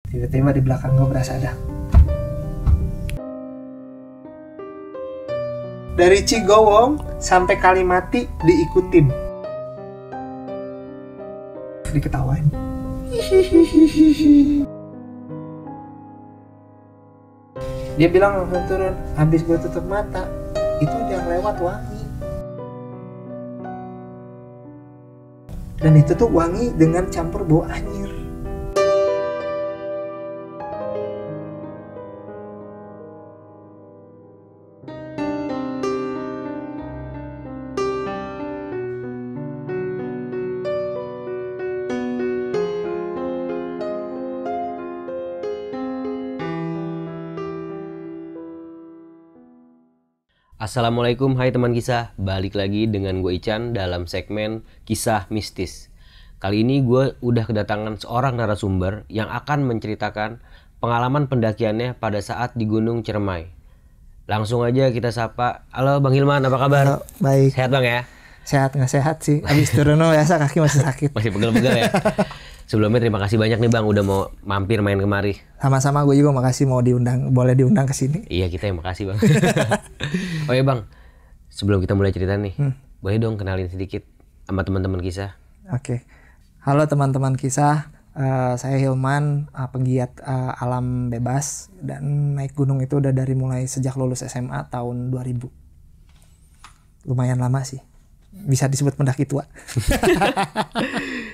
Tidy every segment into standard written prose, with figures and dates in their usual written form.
Tiba-tiba di belakang gue berasa ada. Dari Cigowong sampai Kalimati diikutin. Diketawain. Dia bilang langsung turun. Habis gue tutup mata, itu dia lewat wangi. Dan itu tuh wangi dengan campur bau anyir. Assalamualaikum, hai teman kisah. Balik lagi dengan gue Ican dalam segmen Kisah Mistis. Kali ini gue udah kedatangan seorang narasumber yang akan menceritakan pengalaman pendakiannya pada saat di Gunung Ciremai. Langsung aja kita sapa. Halo Bang Hilman, apa kabar? Halo, baik. Sehat Bang ya? Sehat nggak sehat sih. Abis turun biasa kaki masih sakit. Masih pegel-pegel ya? Sebelumnya terima kasih banyak nih Bang udah mau mampir main kemari. Sama-sama, gue juga makasih mau diundang, boleh diundang ke sini. Iya, kita yang makasih Bang. Oh ya Bang, sebelum kita mulai cerita nih, boleh dong kenalin sedikit sama teman-teman kisah. Oke. Halo teman-teman kisah, saya Hilman, penggiat alam bebas dan naik gunung itu udah dari mulai sejak lulus SMA tahun 2000. Lumayan lama sih. Bisa disebut pendaki tua.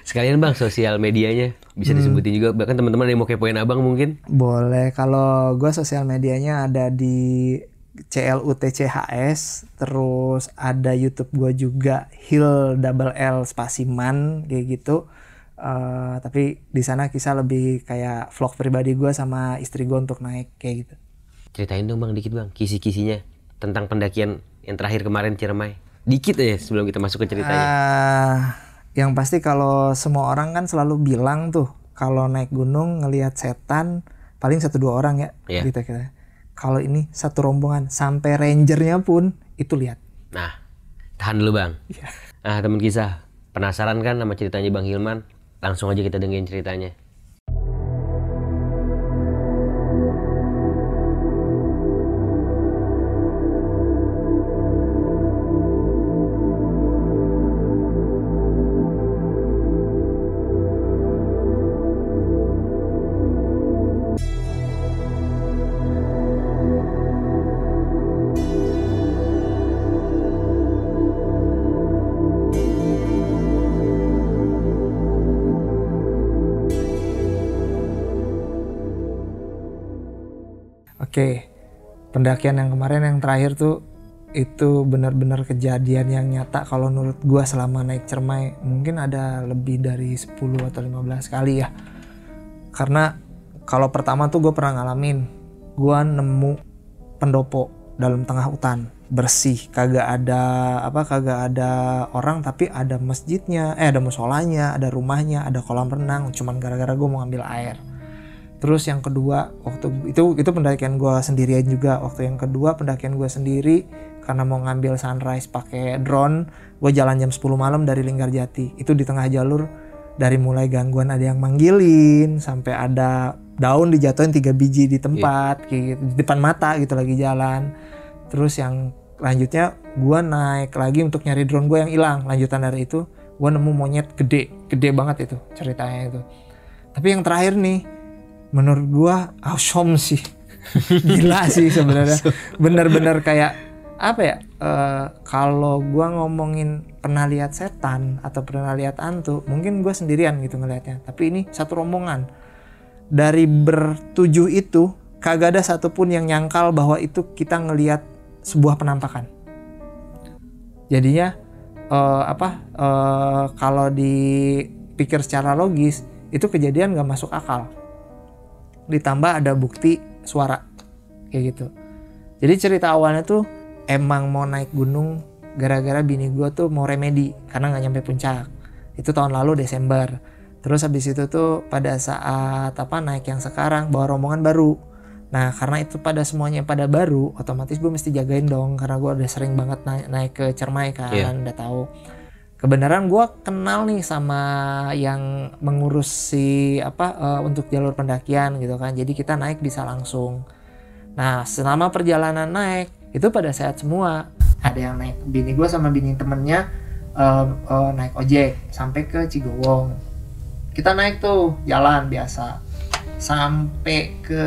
Sekalian Bang, sosial medianya bisa disebutin juga. Bahkan teman-teman yang mau kepoin Abang mungkin. Boleh, kalau gue sosial medianya ada di CLUTCHS, terus ada YouTube gue juga Hil_L Spasiman kayak gitu. Tapi di sana kisah lebih kayak vlog pribadi gue sama istri gue untuk naik kayak gitu. Ceritain dong Bang dikit Bang, kisi-kisinya tentang pendakian yang terakhir kemarin Ciremai. Dikit aja sebelum kita masuk ke ceritanya. Yang pasti kalau semua orang kan selalu bilang tuh kalau naik gunung ngelihat setan paling 1-2 orang ya, gitu kita. Kalau ini satu rombongan sampai rangernya pun itu lihat. Nah, tahan dulu Bang. Yeah. Nah teman kisah, penasaran kan sama ceritanya Bang Hilman? Langsung aja kita dengerin ceritanya. Oke, pendakian yang kemarin yang terakhir tuh itu benar-benar kejadian yang nyata kalau menurut gua selama naik Ciremai. Mungkin ada lebih dari 10 atau 15 kali ya. Karena kalau pertama tuh gue pernah ngalamin, gua nemu pendopo dalam tengah hutan, bersih, kagak ada orang tapi ada masjidnya, ada musolanya, ada rumahnya, ada kolam renang, cuman gara-gara gue mau ngambil air. Terus yang kedua, waktu itu pendakian gue sendirian juga. Waktu yang kedua pendakian gue sendiri karena mau ngambil sunrise pakai drone, gue jalan jam 10 malam dari Linggarjati. Itu di tengah jalur dari mulai gangguan ada yang manggilin sampai ada daun dijatuhin 3 biji di tempat, kayak gitu, di depan mata gitu lagi jalan. Terus yang lanjutnya gue naik lagi untuk nyari drone gue yang hilang. Lanjutan dari itu gue nemu monyet gede banget itu ceritanya itu. Tapi yang terakhir nih, menurut gua awesome sih. Gila sih sebenarnya. Bener-bener kayak apa ya, kalau gua ngomongin pernah lihat setan atau pernah lihat hantu, mungkin gua sendirian gitu ngelihatnya. Tapi ini satu rombongan. Dari bertujuh itu kagak ada satupun yang nyangkal bahwa itu kita ngelihat sebuah penampakan. Jadinya kalau dipikir secara logis itu kejadian gak masuk akal. Ditambah ada bukti suara kayak gitu. Jadi cerita awalnya tuh emang mau naik gunung gara-gara bini gue tuh mau remedi karena nggak nyampe puncak. Itu tahun lalu Desember. Terus habis itu tuh pada saat naik yang sekarang bawa rombongan baru. Nah karena itu semuanya pada baru, otomatis gue mesti jagain dong karena gue udah sering banget naik ke Ciremai kan, udah tahu. Kebenaran gue kenal nih sama yang mengurus untuk jalur pendakian gitu kan. Jadi kita naik bisa langsung. Nah selama perjalanan naik itu pada sehat semua. Ada yang naik, bini gue sama bini temennya naik ojek sampai ke Cigowong. Kita naik tuh jalan biasa sampai ke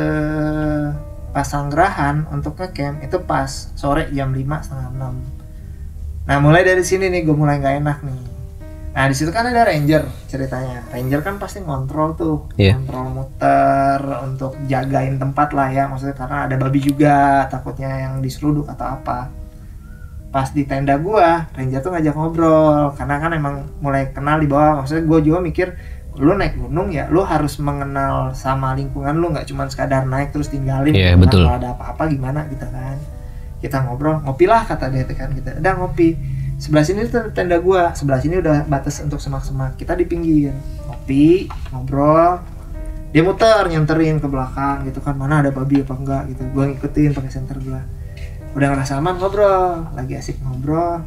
Pasanggerahan untuk ngecamp itu pas sore jam 5 setengah 6. Nah mulai dari sini nih gue mulai nggak enak nih. Nah di situ kan ada ranger ceritanya. Ranger kan pasti ngontrol tuh, ngontrol muter untuk jagain tempat lah ya. Maksudnya karena ada babi juga, takutnya yang diseruduk atau apa. Pas di tenda gue, ranger tuh ngajak ngobrol karena kan emang mulai kenal di bawah. Maksudnya gue juga mikir, lu naik gunung ya, lu harus mengenal sama lingkungan lu, nggak cuma sekadar naik terus tinggalin. Betul. Kalau ada apa-apa gimana gitu kan. Kita ngobrol, ngopi lah kata dia kan, kita udah ngopi. Sebelah sini tuh tenda gua, sebelah sini udah batas untuk semak-semak. Kita di pinggir, ngopi, ngobrol. Dia muter, nyenterin ke belakang gitu kan, mana ada babi apa enggak gitu. Gua ngikutin pakai senter gua. Udah ngerasa aman ngobrol, lagi asik ngobrol.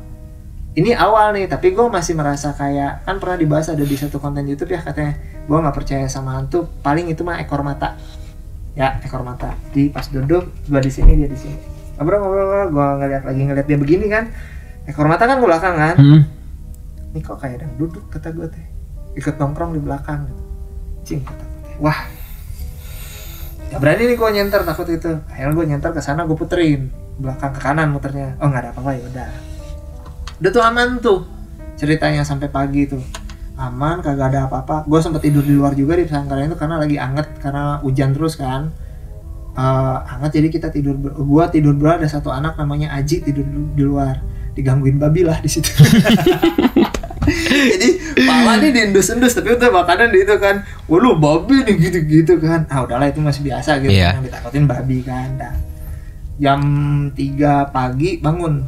Ini awal nih, tapi gua masih merasa kayak, kan pernah dibahas ada di satu konten YouTube ya katanya, gua nggak percaya sama hantu, paling itu mah ekor mata. Ya ekor mata. Di pas duduk, gua di sini dia di sini. Ngobrol, gue ngeliat dia begini kan, ekor mata kan ke belakang kan, ini kok kayak yang duduk kata gue teh, ikut nongkrong di belakang gitu, cing kata gue teh, wah, gak berani nih gue nyenter takut itu, akhirnya gue nyenter ke sana gue puterin belakang ke kanan muternya, oh nggak ada apa-apa ya udah tuh aman tuh ceritanya sampai pagi tuh, aman kagak ada apa-apa, gue sempet tidur di luar juga di pesantren itu karena lagi anget karena hujan terus kan. Hangat jadi kita gua tidur berdua, ada satu anak namanya Aji tidur di luar digangguin babi lah di situ. Jadi pala nih diendus-endus tapi udah makanan di itu kan, waduh babi nih gitu-gitu kan, udahlah itu masih biasa gitu kan, ditakutin babi kan. Nah, jam 3 pagi bangun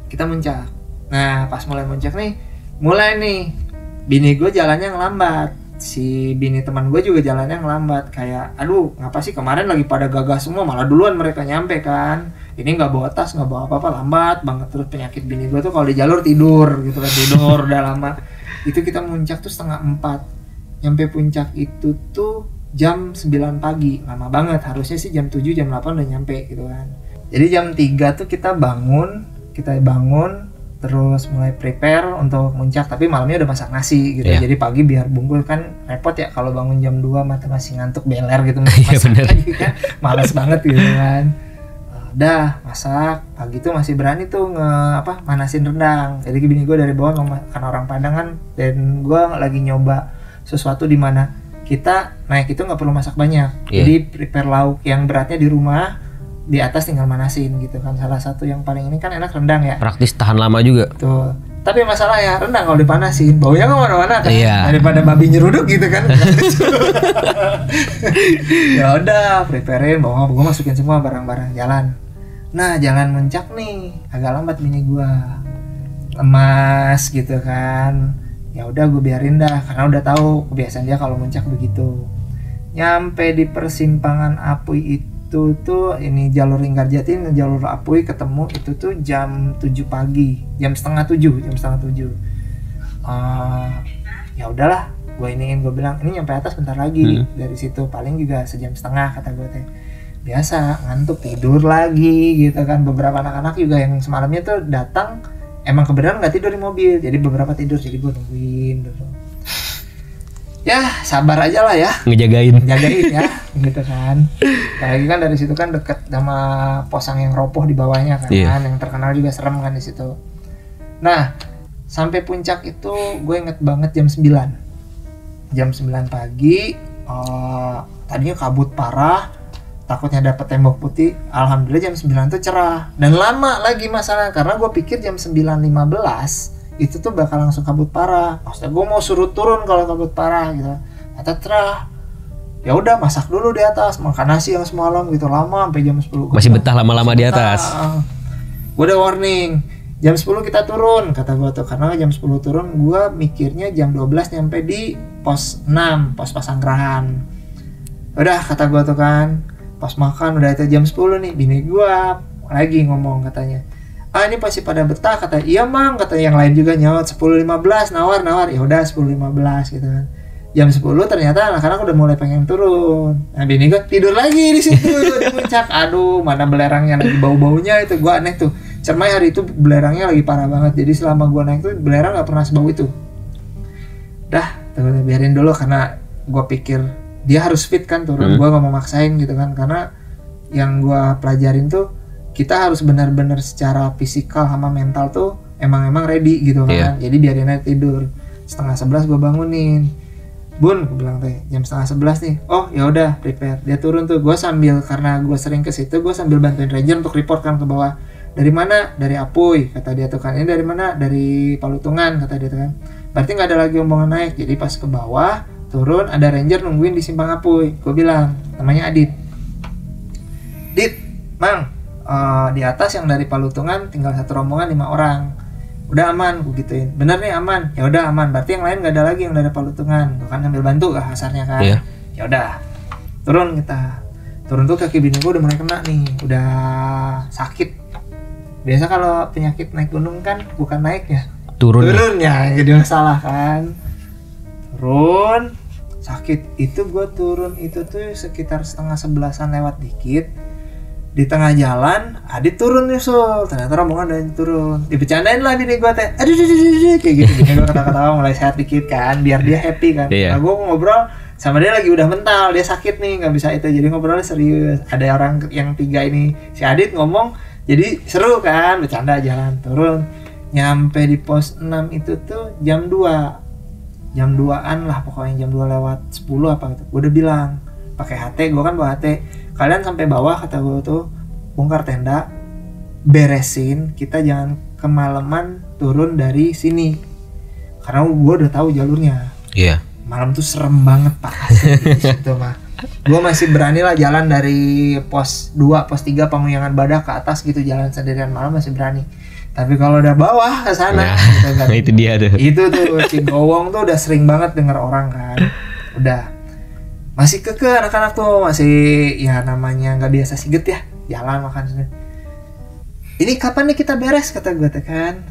kita muncak. Nah pas mulai muncak nih bini gue jalannya ngelambat, si bini teman gue juga jalannya ngelambat, kayak aduh ngapa sih kemarin lagi pada gagah semua malah duluan mereka nyampe kan, ini nggak bawa tas nggak bawa apa-apa, lambat banget. Terus penyakit bini gue tuh kalau di jalur tidur gitu kan, tidur udah lama. Itu kita muncak tuh 3:30, nyampe puncak itu tuh jam 9 pagi, lama banget, harusnya sih jam 7 jam 8 udah nyampe gitu kan. Jadi jam 3 tuh kita bangun terus mulai prepare untuk muncak, tapi malamnya udah masak nasi gitu. Jadi pagi biar bungkul kan repot ya kalau bangun jam 2 mata masih ngantuk beler gitu, masak lagi kan males banget gitu kan. Udah masak pagi tuh masih berani tuh manasin rendang. Jadi bini gue dari bawah karena orang Padang kan, dan gue lagi nyoba sesuatu di mana kita naik itu nggak perlu masak banyak. Jadi prepare lauk yang beratnya di rumah, di atas tinggal manasin gitu kan. Salah satu yang paling ini kan enak rendang ya, praktis tahan lama juga tuh. Tapi masalah ya rendang kalau dipanasin baunya kemana-mana kan, daripada babi nyeruduk gitu kan. Ya udah preparein, gue masukin semua barang-barang jalan. Nah jalan muncak nih agak lambat bini gue, lemas gitu kan. Ya udah gue biarin dah karena udah tahu kebiasaan dia kalau muncak begitu. Nyampe di persimpangan Apuy itu tuh, ini jalur Linggarjati, jalur Apuy ketemu itu tuh jam 7 pagi, jam setengah 7. Ya udahlah, gue bilang ini nyampe atas bentar lagi, dari situ paling juga sejam setengah kata gue teh. Biasa ngantuk tidur lagi gitu kan. Beberapa anak-anak juga yang semalamnya tuh datang emang kebenaran nggak tidur di mobil, jadi beberapa tidur, jadi gue nungguin dulu. Ya sabar aja lah ya, ngejagain ya gitu kan. Lagi kan dari situ kan deket sama Posang yang ropoh di bawahnya kan, yang terkenal juga serem kan di situ. Nah sampai puncak itu gue inget banget jam 9 pagi. Tadinya kabut parah, takutnya dapet tembok putih. Alhamdulillah jam 9 tuh cerah, dan lama lagi masalah karena gue pikir jam 9:15 itu tuh bakal langsung kabut parah. Maksudnya gue mau suruh turun kalau kabut parah gitu. Kata cerah. Ya udah masak dulu di atas, makan nasi yang semalam gitu, lama sampai jam 10. Masih betah lama-lama di atas. Gue udah warning, jam 10 kita turun kata gue tuh, karena jam 10 turun gue mikirnya jam 12 nyampe di pos 6, pos Pasanggerahan. Udah kata gue tuh kan, pas makan udah itu jam 10 nih, bini gue lagi ngomong katanya, ini pasti pada betah, kata. Iya mang, kata yang lain juga nyaut. 10.15 nawar, ya udah 10.15 gitu kan. Jam 10 ternyata anak-anak udah mulai pengen turun. Nah bini gue tidur lagi di situ di puncak. Aduh, mana belerangnya lagi bau-baunya itu, gue aneh tuh. Cermai hari itu belerangnya lagi parah banget. Jadi selama gue naik tuh belerang nggak pernah sebau itu. Dah, biarin dulu karena gue pikir dia harus fit kan turun. Gue nggak mau maksain gitu kan, karena yang gue pelajarin tuh kita harus benar-benar secara fisikal sama mental tuh emang ready gitu kan. Jadi biarin aja tidur. 10:30 gue bangunin. Bun, gue bilang teh jam 10:30 nih. Oh ya udah prepare. Dia turun tuh. Gue sambil, karena gue sering ke situ, gue sambil bantuin ranger untuk report kan ke bawah. Dari mana? Dari Apuy, kata dia tuh kan. Ini dari mana? Dari Palutungan, kata dia tuh kan. Berarti nggak ada lagi omongan naik. Jadi pas ke bawah turun, ada ranger nungguin di simpang Apuy. Gue bilang, namanya Adit. Dit, mang, di atas yang dari Palutungan tinggal satu rombongan 5 orang. Udah aman, gue gituin. Bener nih aman. Ya udah aman. Berarti yang lain nggak ada lagi yang dari Palutungan. Gue kan sambil bantu lah kasarnya kan. Ya udah. Turun kita. Turun tuh kaki bini gue udah mulai kena nih. Udah sakit. Biasa kalau penyakit naik gunung kan bukan naik ya. Turunnya jadi masalah kan. Turun. Sakit. Itu gue turun itu tuh sekitar 10:30-an lewat dikit. Di tengah jalan, Adit turun nyusul. Ternyata rombongan ada yang turun. Dibecandain lah bini gue teh. Aduh, kayak gitu. Bini gue ketawa-ketawa mulai sehat dikit kan, biar dia happy kan. Nah gue ngobrol sama dia lagi udah mental, dia sakit nih, nggak bisa itu. Jadi ngobrolnya serius. Ada orang yang 3 ini, si Adit ngomong, jadi seru kan, bercanda jalan turun. Nyampe di pos 6 itu tuh jam 2. Jam 2-an lah pokoknya, jam 2 lewat 10 apa gitu. Gue udah bilang, pakai HT, gue kan bawa HT. Kalian sampai bawah, kata gue tuh, bongkar tenda, beresin, kita jangan kemalaman turun dari sini, karena gue udah tahu jalurnya. Malam tuh serem banget pak, gitu mah. Gue masih berani lah jalan dari pos 2, pos 3 Panguyungan Badak ke atas gitu, jalan sendirian malam masih berani. Tapi kalau udah bawah ke sana, gitu kan. Itu dia tuh. Itu tuh Cigowong tuh udah sering banget denger orang kan, udah. Masih keke anak-anak tuh, masih ya namanya nggak biasa siget ya, jalan makan sendiri. Ini kapan nih kita beres, kata gue kan.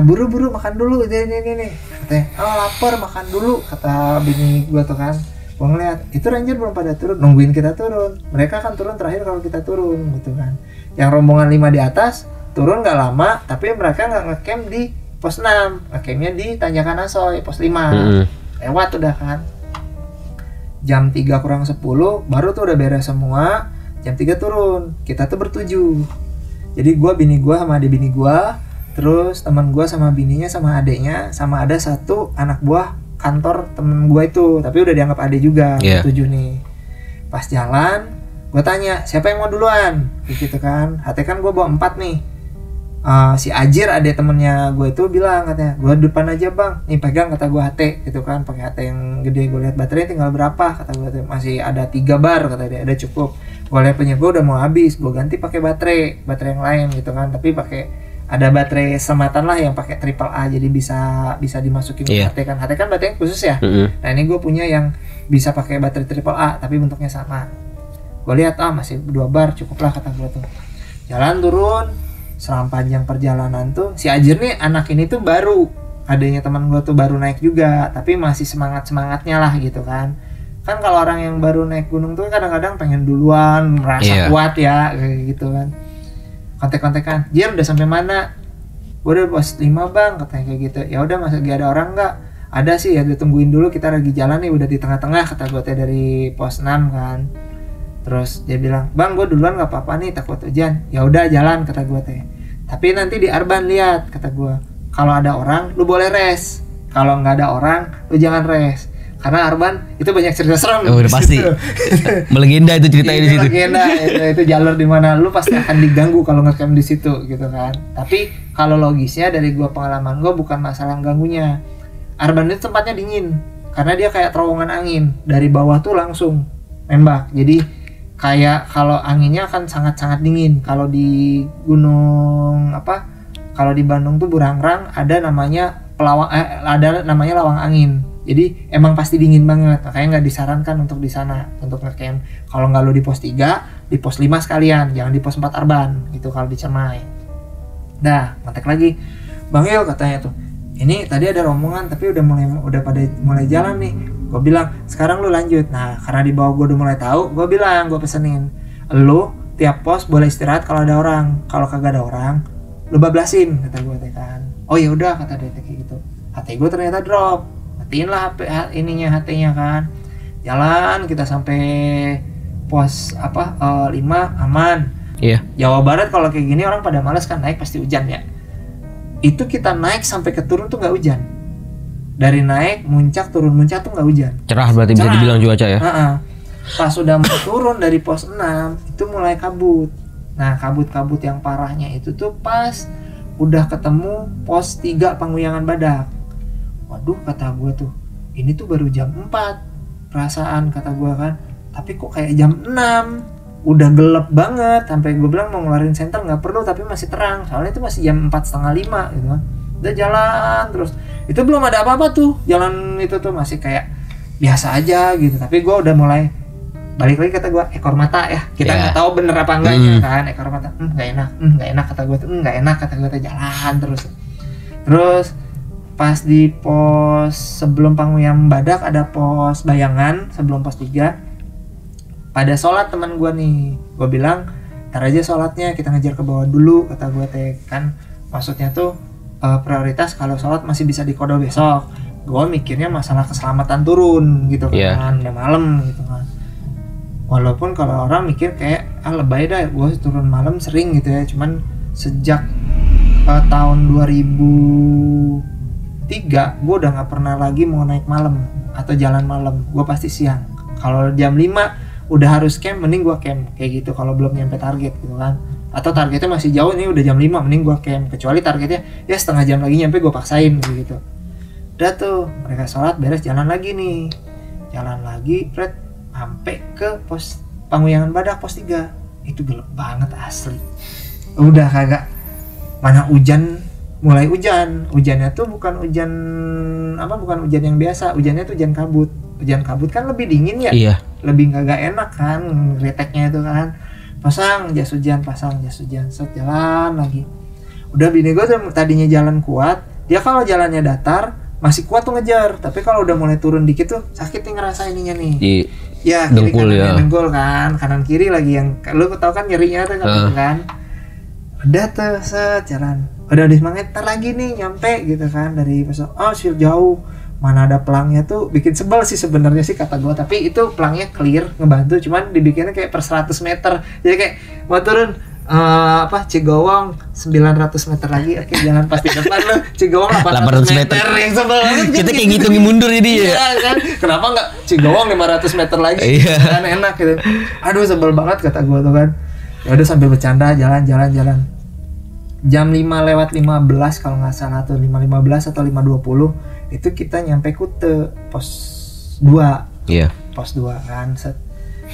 Buru-buru makan dulu ini. Katanya, lapar makan dulu, kata bini gue tuh kan. Gue ngeliat, itu ranger belum pada turun, nungguin kita turun. Mereka kan turun terakhir kalau kita turun gitu kan. Yang rombongan 5 di atas, turun nggak lama, tapi mereka nggak ngecamp di pos 6, ngecampnya di Tanjakan Asoy, pos 5. Lewat udah kan. Jam 3:10 baru tuh udah beres semua. Jam 3 turun. Kita tuh bertujuh. Jadi bini gue sama adik bini gue, terus teman gue sama bininya sama adeknya, sama ada satu anak buah kantor temen gue itu, tapi udah dianggap adek juga. Bertujuh nih. Pas jalan, gue tanya siapa yang mau duluan, gitu kan. HT kan gue bawa 4 nih. Si Ajir ada temennya gue itu bilang, katanya gue depan aja bang, nih pegang, kata gue HT gitu kan, pakai HT yang gede. Gue lihat baterainya tinggal berapa, kata gue masih ada 3 bar, kata dia, ada cukup. Gue lihat punya gue udah mau habis, gue ganti pakai baterai yang lain gitu kan, tapi pakai ada baterai sematan lah yang pakai triple A, jadi bisa dimasukin ke HT kan. HT kan baterai khusus ya. Nah ini gue punya yang bisa pakai baterai triple A tapi bentuknya sama. Gue lihat masih 2 bar cukup lah, kata gue tuh. Jalan turun. Selama panjang perjalanan tuh si Ajir nih, anak ini tuh baru, adanya teman gue tuh baru naik juga, tapi masih semangatnya lah gitu kan. Kan kalau orang yang baru naik gunung tuh kadang-kadang pengen duluan, merasa kuat ya kayak gitu kan. Kontek-kontekan, Jir udah sampai mana? Gue udah pos 5 bang, katanya kayak gitu. Ya udah, masih ada orang nggak? Ada sih ya, ditungguin dulu, kita lagi jalan nih, udah di tengah-tengah, kata gue teh dari pos 6 kan. Terus dia bilang, bang gue duluan nggak apa-apa nih, takut hujan. Ya udah jalan, kata gue teh. Tapi nanti di Arban lihat, kata gue. Kalau ada orang, lu boleh rest. Kalau nggak ada orang, lu jangan rest. Karena Arban itu banyak cerita serem. Udah pasti. Melegenda itu ceritanya di situ. Melegenda itu jalur di mana lu pasti akan diganggu kalau ngecamp di situ gitu kan. Tapi kalau logisnya dari gue, pengalaman gue bukan masalah ganggunya. Arban itu tempatnya dingin karena dia kayak terowongan angin, dari bawah tuh langsung nembak. Jadi kayak kalau anginnya akan sangat-sangat dingin. Kalau di gunung kalau di Bandung tuh Burangrang ada namanya ada namanya lawang angin. Jadi emang pasti dingin banget. Makanya nggak disarankan untuk di sana untuk ngecamp. Kalau nggak lu di pos 3, di pos 5 sekalian, jangan di pos 4 Arban gitu kalau di Cermai. Dah ngontek lagi, Bang Il katanya tuh, ini tadi ada rombongan tapi udah pada mulai jalan nih. Gue bilang sekarang lu lanjut. Nah karena di bawah gue udah mulai tahu, gue bilang, gue pesenin, lu tiap pos boleh istirahat kalau ada orang, kalau kagak ada orang lu bablasin, kata gue kan. Oh ya udah, kata dia kayak gitu. HT gue ternyata drop, matiin lah HT-nya kan. Jalan kita sampai pos 5 aman. Iya. Jawa Barat kalau kayak gini orang pada males kan, naik pasti hujan ya. Itu kita naik sampai ke turun tuh nggak hujan. Dari naik muncak turun muncak tuh nggak hujan. Cerah berarti bisa dibilang cuaca ya. Pas udah mau turun dari pos 6 itu mulai kabut. Nah kabut-kabut yang parahnya itu tuh pas udah ketemu pos 3 Pangguyangan Badak. Waduh, kata gue tuh, ini tuh baru jam 4 perasaan, kata gue kan, tapi kok kayak jam 6, udah gelap banget. Sampai gue bilang mau ngeluarin senter nggak perlu, tapi masih terang, soalnya itu masih jam 4:30 gitu kan. Udah jalan terus, itu belum ada apa-apa tuh, jalan itu tuh masih kayak biasa aja gitu. Tapi gue udah mulai balik lagi, kata gue, ekor mata ya, kita nggak tahu bener apa enggaknya kan, ekor mata, nggak enak kata gue tuh, nggak enak kata gue tuh, jalan terus pas di pos sebelum Pangguyangan Badak ada pos Bayangan sebelum pos 3 pada sholat teman gue nih. Gue bilang ntar aja sholatnya, kita ngejar ke bawah dulu, kata gue teh kan, maksudnya tuh prioritas kalau sholat masih bisa dikodo besok. Gue mikirnya masalah keselamatan turun gitu kan, udah malam gitu kan. Walaupun kalau orang mikir kayak lebay dah, gue turun malam sering gitu ya, cuman sejak tahun 2003 gue udah nggak pernah lagi mau naik malam atau jalan malam, gue pasti siang. Kalau jam 5 udah harus camp, mending gue camp kayak gitu. Kalau belum nyampe target gitu kan, atau targetnya masih jauh nih, udah jam 5 mending gue camp. Kecuali targetnya ya setengah jam lagi nyampe, gue paksain gitu. Udah tuh mereka sholat beres, jalan lagi nih, sampai ke pos Pangguyangan Badak pos 3. Itu gelap banget asli, udah kagak, mana hujan, mulai hujannya tuh bukan hujan yang biasa, hujannya tuh hujan kabut kan lebih dingin ya. Iya. Lebih kagak enak kan ngeriteknya itu kan. Pasang jas hujan, set jalan lagi. Udah bini gue tadinya jalan kuat, dia kalau jalannya datar masih kuat tuh ngejar, tapi kalau udah mulai turun dikit tuh sakit nih ngerasa ininya nih. Ya kiri kanan dengkul kan, kanan kiri lagi yang lu tau kan nyerinya tuh kan. Udah tuh set jalan, udah semangat, ntar lagi nih nyampe gitu kan, dari besok jauh, mana ada pelangnya tuh, bikin sebel sih sebenarnya sih kata gue. Tapi itu pelangnya clear, ngebantu, cuman dibikinnya kayak per 100 meter, jadi kayak mau turun Cigowong 900 meter lagi, oke jalan pas di depan lo Cigowong 800 meter yang sebel banget kita kayak gitu mundur jadi ya kan, kenapa nggak Cigowong 500 meter lagi kan enak gitu. Aduh sebel banget kata gue tuh kan. Ya udah sambil bercanda jalan. Jam 5:15 kalau nggak salah tuh, 5:15 atau 5:20 itu kita nyampe Kute pos 2. Iya. Pos 2 kan, set.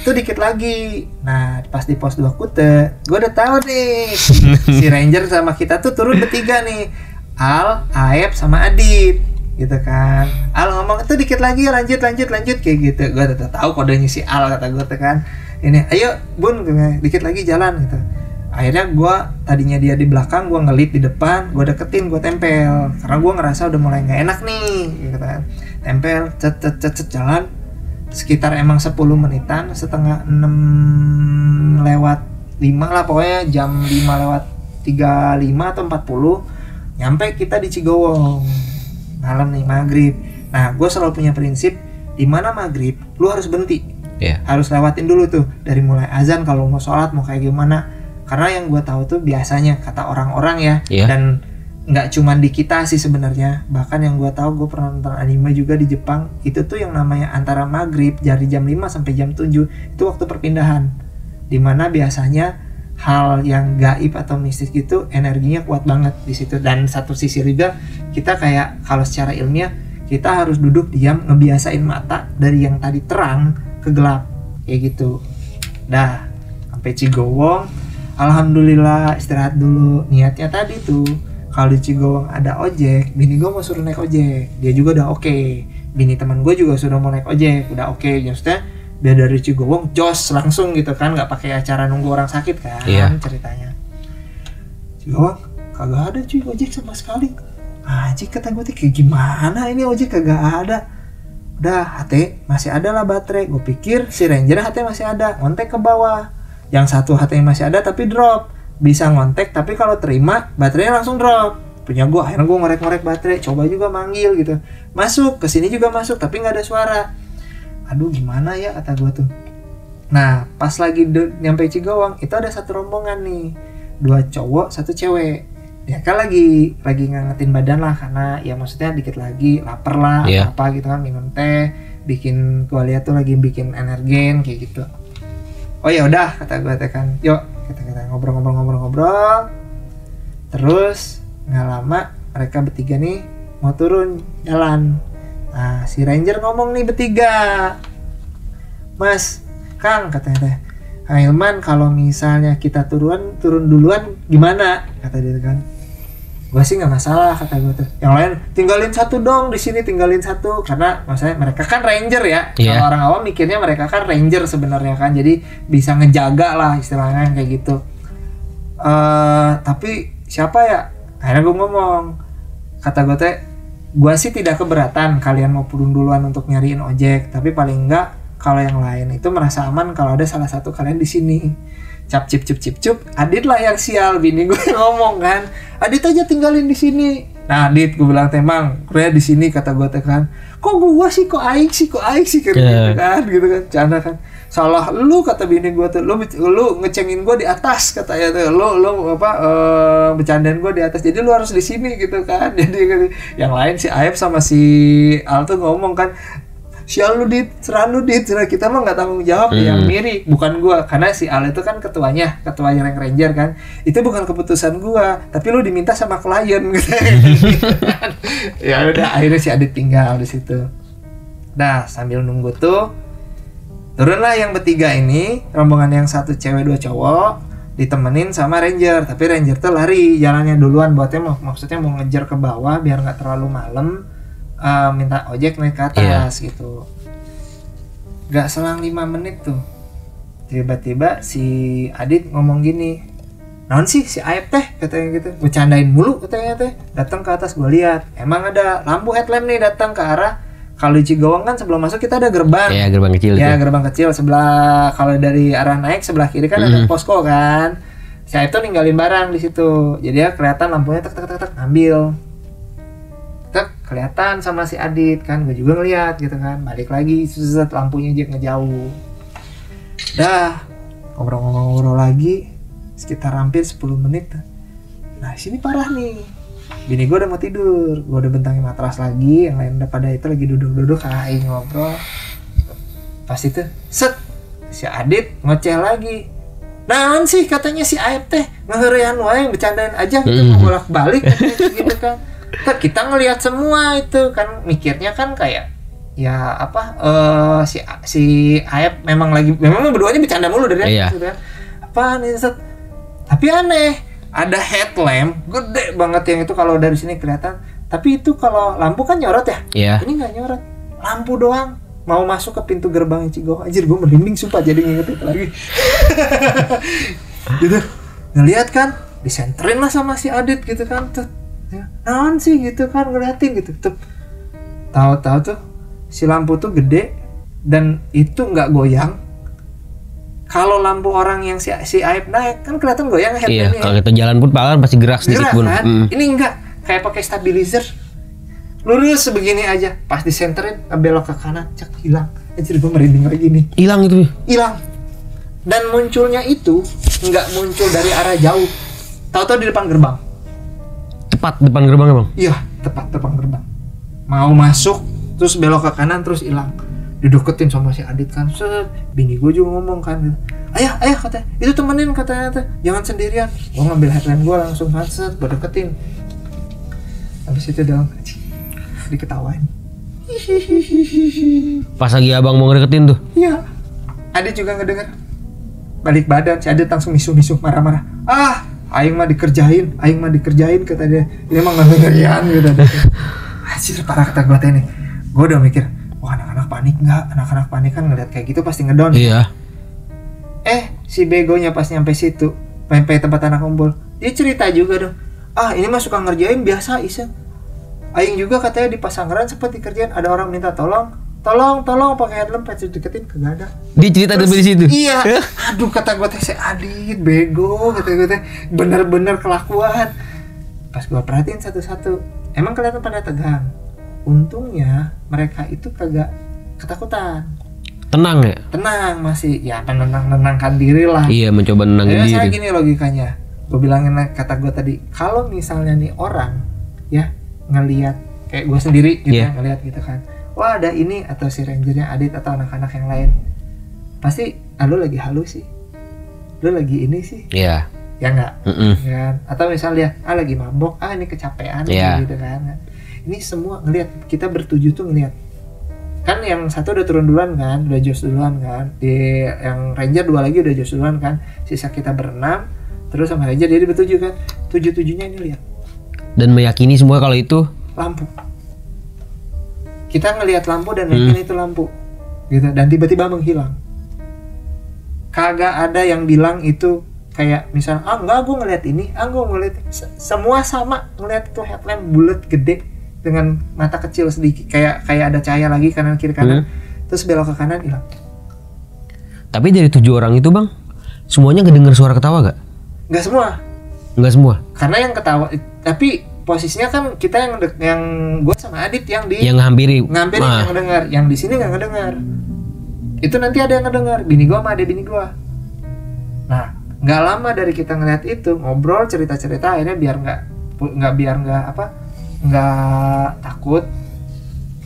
Itu dikit lagi. Nah, pas di pos 2 Kute, gue udah tahu nih si ranger sama kita tuh turun bertiga nih. Al, Aep sama Adit gitu kan. Al ngomong itu dikit lagi, lanjut kayak gitu. Gue udah tahu kodenya si Al, kata gue tuh kan. Ini, ayo Bun, dikit lagi jalan gitu. Akhirnya gue, tadinya dia di belakang, gue ngelit di depan, gue deketin, gue tempel. Karena gue ngerasa udah mulai gak enak nih gitu kan. Tempel, cet jalan. Sekitar emang 10 menitan, setengah 6 lewat 5 lah, pokoknya jam 5:35 atau 40 nyampe kita di Cigowong malam nih, maghrib. Nah gue selalu punya prinsip, di mana maghrib lu harus berhenti, harus lewatin dulu tuh dari mulai azan kalau mau sholat mau kayak gimana. Karena yang gue tahu tuh biasanya kata orang-orang ya, dan nggak cuman di kita sih sebenarnya, bahkan yang gue tahu, gue pernah nonton anime juga di Jepang, itu tuh yang namanya antara maghrib dari jam 5 sampai jam 7 itu waktu perpindahan, dimana biasanya hal yang gaib atau mistis gitu energinya kuat banget di situ. Dan satu sisi juga kita kayak kalau secara ilmiah kita harus duduk diam, ngebiasain mata dari yang tadi terang ke gelap kayak gitu. Dah sampai Cigowong, alhamdulillah istirahat dulu. Niatnya tadi tuh kalau di Cigowong ada ojek, bini gue mau suruh naik ojek, dia juga udah oke. Bini teman gue juga sudah mau naik ojek, udah oke. Maksudnya biar dari Cigowong jos langsung gitu kan, nggak pakai acara nunggu orang sakit kan ceritanya. Cigowong kagak ada cuy ojek sama sekali. Anjing kata gue kayak gimana ini ojek kagak ada. Udah HT masih ada lah baterai. Gue pikir si Ranger HT masih ada, ngontek ke bawah. Yang satu HT masih ada tapi drop, bisa ngontek tapi kalau terima baterainya langsung drop. Punya gue, akhirnya gue ngorek-ngorek baterai, coba juga manggil gitu, masuk ke sini juga masuk tapi nggak ada suara. Aduh gimana ya kata gue tuh. Nah pas lagi nyampe Cigawang itu ada satu rombongan nih, 2 cowok 1 cewek. Ya kan lagi ngangetin badan lah, karena ya maksudnya dikit lagi lapar lah, apa gitu kan, minum teh, bikin gue lihat tuh lagi bikin energen kayak gitu. Oh ya udah kata gue teh kan, yuk kita ngobrol. Terus nggak lama mereka bertiga nih mau turun jalan. Nah si Ranger ngomong nih bertiga, Mas Kang katanya teh, Hilman kalau misalnya kita turun duluan gimana kata dia kan. Gue sih nggak masalah kata gue tuh, yang lain tinggalin satu dong di sini, tinggalin satu, karena maksudnya mereka kan Ranger ya. Kalau orang awam mikirnya mereka kan Ranger sebenarnya kan, jadi bisa ngejaga lah istilahnya kayak gitu. Tapi siapa ya? Akhirnya gue ngomong, kata gue teh, gue sih tidak keberatan kalian mau turun duluan untuk nyariin ojek, tapi paling enggak kalau yang lain itu merasa aman kalau ada salah satu kalian di sini. Cap cip Adit lah yang sial, bini gue ngomong kan, Adit aja tinggalin di sini. Nah Adit gue bilang temang, gue di sini kata gue teh kan, kok gue sih kok aing sih kan gitu kan, canda kan. Salah lu kata bini gue tuh, lu ngecengin gue di atas katanya tuh, lu bercandain gue di atas, jadi lu harus di sini gitu kan. Jadi yang lain si Aep sama si Al tuh ngomong kan, sial lu dit, kita mah nggak tanggung jawab. Yang mirip bukan gue, karena si Al itu kan ketuanya Ranger kan, itu bukan keputusan gue, tapi lu diminta sama klien gitu. Ya udah akhirnya si Adit tinggal di situ. Nah sambil nunggu tuh turunlah yang bertiga ini, rombongan yang 1 cewek 2 cowok, ditemenin sama Ranger. Tapi Ranger tuh lari jalannya duluan, maksudnya mau ngejar ke bawah biar nggak terlalu malam, minta ojek naik ke atas gitu. Gak selang 5 menit tuh tiba-tiba si Adit ngomong gini, naon sih si Aep teh katanya gitu, bercandain mulu katanya teh. Datang ke atas, gue lihat emang ada lampu headlamp nih datang ke arah. Kalau di Cigawang kan sebelum masuk kita ada gerbang. Iya, gerbang kecil. Ya, gerbang kecil sebelah, kalau dari arah naik sebelah kiri kan ada posko kan. Saya itu ninggalin barang di situ. Jadi ya kelihatan lampunya tek ambil. Kelihatan sama si Adit kan, gue juga ngeliat gitu kan. Balik lagi, set lampunya ngejauh. Dah, ngobrol lagi sekitar hampir 10 menit. Nah, sini parah nih. Bini gue udah mau tidur, gue udah bentangin matras lagi, yang lain udah pada itu lagi duduk aing ngobrol. Pas itu, set, si Adit ngoceh lagi. Naon sih katanya si Aep teh, ngeherian wae bercandain aja gitu, bolak-balik gitu kan. Kita ngelihat semua itu kan, mikirnya kan kayak ya apa, si Aep memang berduanya bercanda mulu dari gitu kan. Apaan ini set? Tapi aneh, ada headlamp gede banget yang itu kalau dari sini kelihatan, tapi itu kalau lampu kan nyorot ya. Ini nggak nyorot, lampu doang. Mau masuk ke pintu gerbang Cigawang, anjir gue merinding sumpah jadi nginget itu lagi. Gitu ngelihat kan, disenterin lah sama si Adit gitu kan tuh. Naon sih gitu kan, ngeliatin gitu tuh. Tahu-tahu tuh si lampu tuh gede dan itu nggak goyang. Kalau lampu orang yang si Aep naik kan kelihatan goyang headlampnya. Iya, kalau kita jalan pun paling pasti gerak sedikit pun. Kan? Ini enggak, kayak pakai stabilizer. Lurus sebegini aja, pas disenterin belok ke kanan, cek hilang. Anjir gue merinding lagi nih. Hilang itu. Hilang. Dan munculnya itu enggak muncul dari arah jauh. Tahu-tahu di depan gerbang. Tepat depan gerbang emang? Iya, tepat depan gerbang. Mau masuk terus belok ke kanan terus hilang. Dideketin sama si Adit kan, set. Bini gue juga ngomong kan, ayah katanya, itu temenin katanya, jangan sendirian. Gue ngambil headlamp gue langsung set, gue deketin. Habis itu dong, diketawain. Pas lagi abang mau ngedeketin tuh? Iya. Adit juga ngedenger. Balik badan, si Adit langsung misuh marah-marah. Aing mah dikerjain kata dia. Ini emang gak ngerian gitu. Anjir parah kata gue teh nih. Gue udah mikir, wah anak-anak panik nggak? Anak-anak panik kan ngeliat kayak gitu pasti ngedon. Iya. Si begonya pas nyampe situ, sampai tempat anak kumpul, dia cerita juga dong. ini mah suka ngerjain biasa iseng. Aing juga katanya di Pasanggaran sempat dikerjain, ada orang minta tolong pakai headlamp, deketin kagak ada. Dia cerita dari situ. Iya. Aduh, kata gue teh si Adit bego, kata gue teh bener-bener kelakuan. Pas gue perhatiin satu-satu, emang kelihatan pada tegang. Untungnya mereka itu kagak ketakutan. Tenang ya? Tenang masih, ya menenangkan diri lah. Iya, mencoba nenangin diri. Saya gini logikanya, gue bilangin kata gue tadi, kalau misalnya nih orang ya ngelihat kayak gue sendiri gitu ya, ngelihat gitu kan, wah ada ini atau si rangernya Adit atau anak-anak yang lain, pasti lu lagi halus sih, lu lagi ini sih, ya enggak, kan? Atau misalnya lagi mabok, ini kecapean gitu kan, ini semua ngelihat, kita bertujuh tuh ngelihat, kan yang satu udah turun duluan kan, udah jos duluan kan, di yang ranger 2 lagi udah jos duluan kan, sisa kita berenam, terus sama ranger jadi bertujuh kan, tujuh-tujuhnya ini lihat dan meyakini semua kalau itu lampu. Kita ngelihat lampu dan yakin itu lampu gitu, dan tiba-tiba menghilang. Kagak ada yang bilang itu kayak misal enggak gue ngelihat ini, gue ngelihat, semua sama ngelihat itu headlamp bulat gede dengan mata kecil sedikit, kayak ada cahaya lagi kanan kiri kanan, terus belok ke kanan hilang. Tapi dari 7 orang itu bang, semuanya ngedenger suara ketawa gak? Nggak semua. Karena yang ketawa, tapi posisinya kan kita yang gue sama Adit yang ngehampiri yang ngedengar, yang di sini nggak ngedengar. Itu nanti ada yang ngedengar, bini gue sama adek bini gue. Nah, nggak lama dari kita ngeliat itu, ngobrol cerita-cerita, akhirnya biar nggak takut,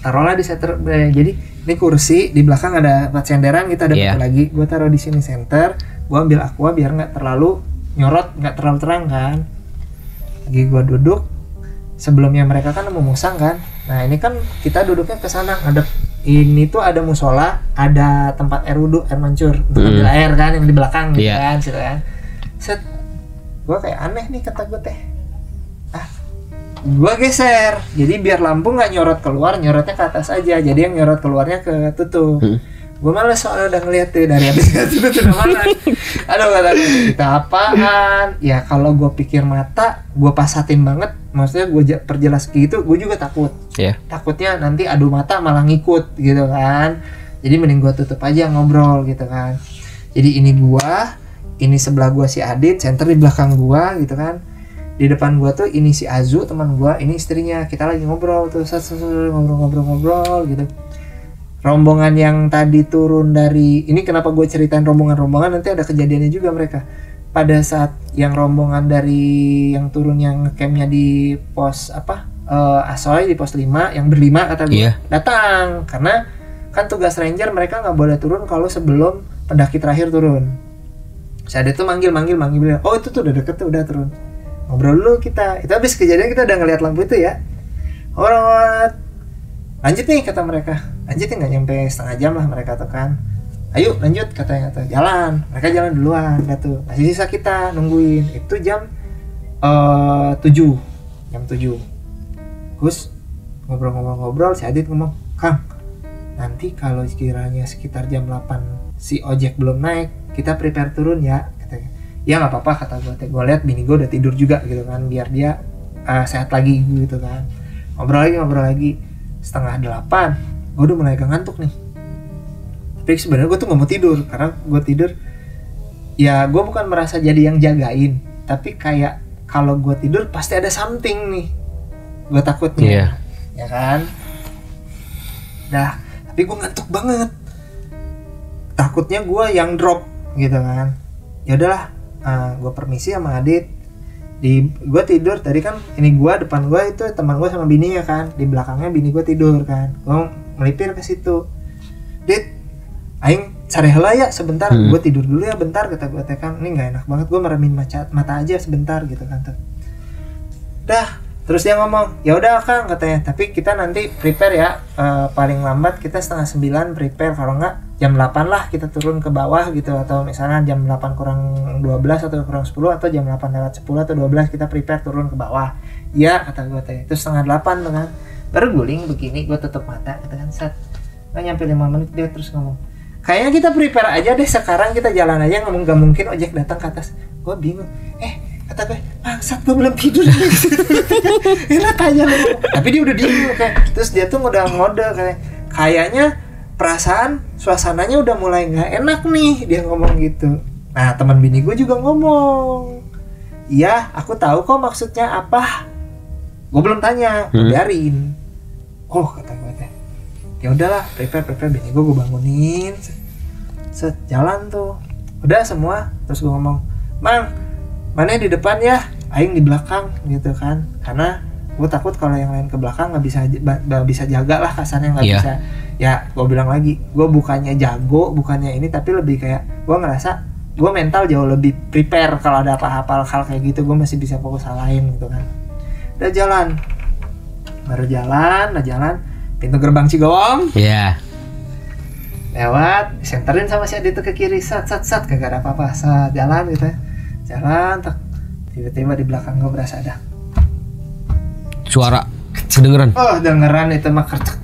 taruhlah di center. Jadi ini kursi di belakang ada senderan, kita ada lagi, gue taruh di sini center, gue ambil aqua biar nggak terlalu nyorot, nggak terlalu terang kan. Lagi gue duduk, sebelumnya mereka kan mau musang kan, nah ini kan kita duduknya ke sana ngadep, ini tuh ada musola, ada tempat air wudhu, air mancur untuk ambil air kan, yang di belakang gitu kan, situ kan. Set, gue kayak aneh nih, kata gue teh, gue geser, jadi biar lampu nggak nyorot keluar, nyorotnya ke atas aja, jadi yang nyorot keluarnya ke tutup. Gue malah soalnya udah ngeliat tuh dari atas tutup udah mana. Aduh, kata kita apaan? Ya kalau gue pikir mata, gue pasatin banget, maksudnya gue perjelas gitu, gue juga takut. Takutnya nanti adu mata malah ngikut gitu kan. Jadi mending gue tutup aja, ngobrol gitu kan. Jadi ini gue, ini sebelah gue si Adit, center di belakang gue gitu kan. Di depan gue tuh ini si Azu teman gue, ini istrinya. Kita lagi ngobrol tuh, ngobrol gitu. Rombongan yang tadi turun dari, ini kenapa gue ceritain rombongan, nanti ada kejadiannya juga mereka. Pada saat yang rombongan dari yang turun yang campnya di pos Asoy di pos 5, yang berlima kata gue, datang. Karena kan tugas ranger mereka nggak boleh turun kalau sebelum pendaki terakhir turun. Saya ada tuh manggil, oh itu tuh udah deket tuh, udah turun. Ngobrol dulu kita, itu habis kejadian kita udah ngeliat lampu itu ya. Orang lanjut nih kata mereka, lanjutin nggak nyampe setengah jam lah mereka tuh kan, ayo lanjut katanya tuh, jalan, mereka jalan duluan gitu, masih sisa kita nungguin. Itu jam 7, terus ngobrol, si Adit ngomong, Kang, nanti kalau sekiranya sekitar jam 8 si ojek belum naik, kita prepare turun ya, katanya. Ya nggak apa-apa kata gue lihat bini gue udah tidur juga gitu kan, biar dia sehat lagi gitu kan. Ngobrol lagi. Setengah 8, gue udah mulai agak ngantuk nih. Tapi sebenarnya gue tuh nggak mau tidur, karena gue tidur, ya gue bukan merasa jadi yang jagain, tapi kayak kalau gue tidur pasti ada something nih, gue takutnya, ya kan. Dah, tapi gue ngantuk banget, takutnya gue yang drop gitu kan. Ya udahlah, gue permisi sama Adit. Gue tidur tadi kan, ini gue depan gue itu teman gue sama bininya kan, di belakangnya bini gue tidur kan, gue melipir ke situ. Dit, aing cari heula ya sebentar, gue tidur dulu ya bentar, kata gue teh kan, ini nggak enak banget gue meremin mata aja sebentar gitu kan. Dah, terus dia ngomong, ya udah Kang katanya, tapi kita nanti prepare ya, paling lambat kita setengah 9 prepare, kalau nggak jam 8 lah kita turun ke bawah gitu, atau misalnya jam 8 kurang 12 atau kurang 10, atau jam 8 lewat 10 atau 12 kita prepare turun ke bawah. Ya kata gue teh, itu setengah 8 tuh kan, baru guling begini, gue tutup mata gitu kan, set, nggak nyampe 5 menit dia terus ngomong, kayaknya kita prepare aja deh sekarang, kita jalan aja, gak mungkin ojek datang ke atas. Gue bingung, Kata gue, bangsat gue belum tidur. Enak aja lu. Tapi dia udah diem kayak. Terus dia tuh udah ngode kayak, kayaknya perasaan suasananya udah mulai nggak enak nih, dia ngomong gitu. Nah teman bini gue juga ngomong, iya aku tahu kok maksudnya apa. Gue belum tanya, biarin. Oh kata gue teh, ya udahlah, prepare bini gue bangunin, set jalan tuh, udah semua. Terus gue ngomong, Mang, mana di depan ya, aing di belakang gitu kan, karena gue takut kalau yang lain ke belakang nggak bisa jaga lah kasarnya, nggak bisa. Ya gue bilang lagi, gue bukannya jago, bukannya ini, tapi lebih kayak gue ngerasa gue mental jauh lebih prepare kalau ada apa-apa hal kayak gitu, gue masih bisa fokus hal lain gitu kan. Udah jalan, baru jalan, pintu gerbang Cigowong. Lewat, disenterin sama si Adit ke kiri, sat, kagak ada apa-apa, sat, jalan gitu ya. Jalan, tiba-tiba di belakang gue berasa ada suara kedengeran. Oh, dengeran itu mah kercek.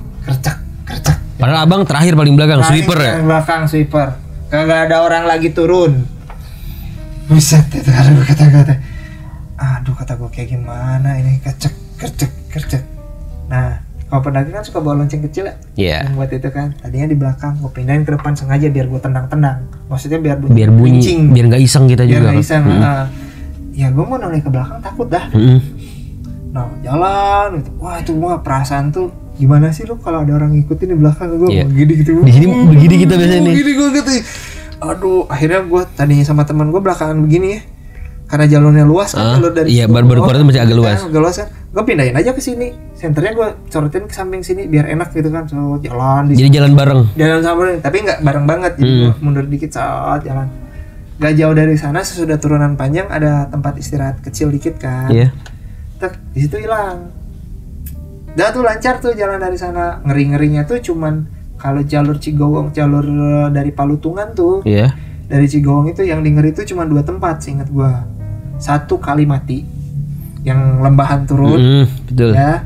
Padahal abang terakhir paling belakang, sweeper ya? Belakang sweeper. Kagak ada orang lagi turun. Buset, itu kata gue kayak gimana ini, kercek. Nah, kalau pendaki kan suka bawa lonceng kecil ya? Iya. Yang buat itu kan, tadinya di belakang, gue pindahin ke depan sengaja biar gue tendang. Maksudnya biar bunyi rincing, biar nggak iseng kita juga. Biar nggak iseng. Ya gue mau noleh ke belakang takut dah. Nah jalan gitu, wah itu mah perasaan tuh gimana sih lu kalau ada orang ngikutin di belakang gue begini gitu. Di sini begini kita biasanya nih. Begini gue gitu. Aduh, akhirnya gue tadinya sama teman gue belakangan begini ya, karena jalurnya luas kan, jalur dari baru keluar itu masih agak luas. Agak luas kan, gue pindahin aja ke sini, senternya gue corotin ke samping sini biar enak gitu kan, so jalan. Jadi jalan bareng. Jalan sama, tapi nggak bareng banget, jadi gue mundur dikit saat jalan. Gak jauh dari sana sesudah turunan panjang ada tempat istirahat kecil dikit kan. Iya. Di situ hilang. Udah tuh lancar tuh jalan dari sana. Ngeri-ngerinya tuh cuman kalau jalur Cigowong, jalur dari Palutungan tuh. Iya. Dari Cigowong itu yang di ngeri itu cuma 2 tempat seingat gua. Satu Kalimati yang lembahan turun. Betul. Ya.